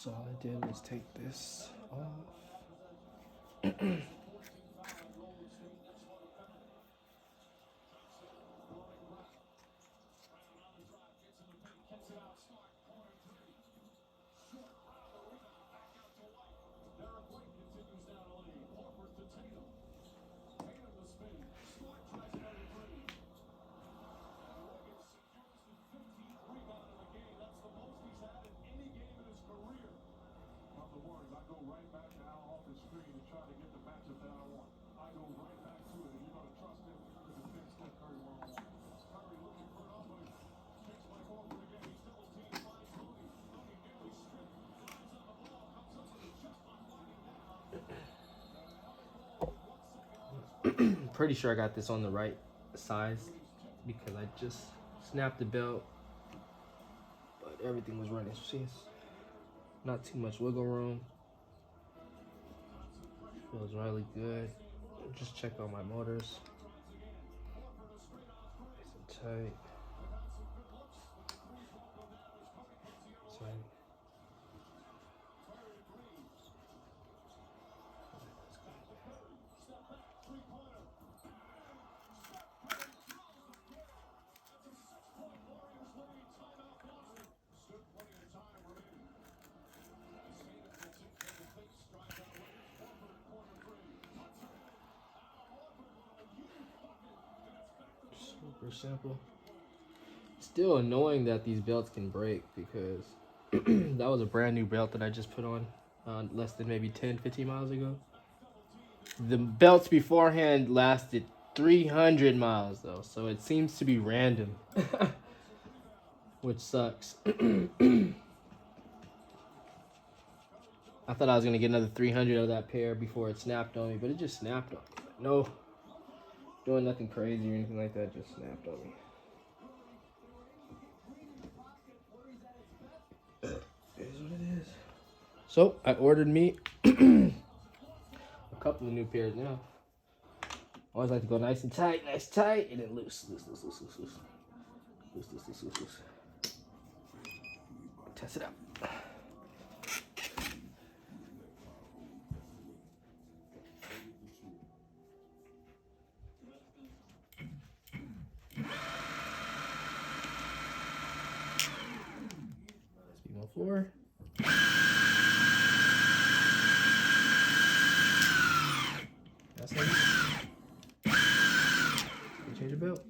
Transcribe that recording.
So all I did was take this off. Pretty sure I got this on the right size because I just snapped the belt, but everything was running. See, not too much wiggle room. Feels really good. Just check out my motors. Nice and tight. Tight. Super simple. Still annoying that these belts can break because that was a brand new belt that I just put on less than maybe 10-15 miles ago. The belts beforehand lasted 300 miles though, so it seems to be random, which sucks. I thought I was gonna get another 300 of that pair before it snapped on me, but it just snapped on me. No, doing nothing crazy or anything like that, just snapped on me. It is what it is. So I ordered me a couple of new pairs now. Always like to go nice and tight, and then loose. Loose. Test it out. Let's be 1-4. That's it. Change the belt.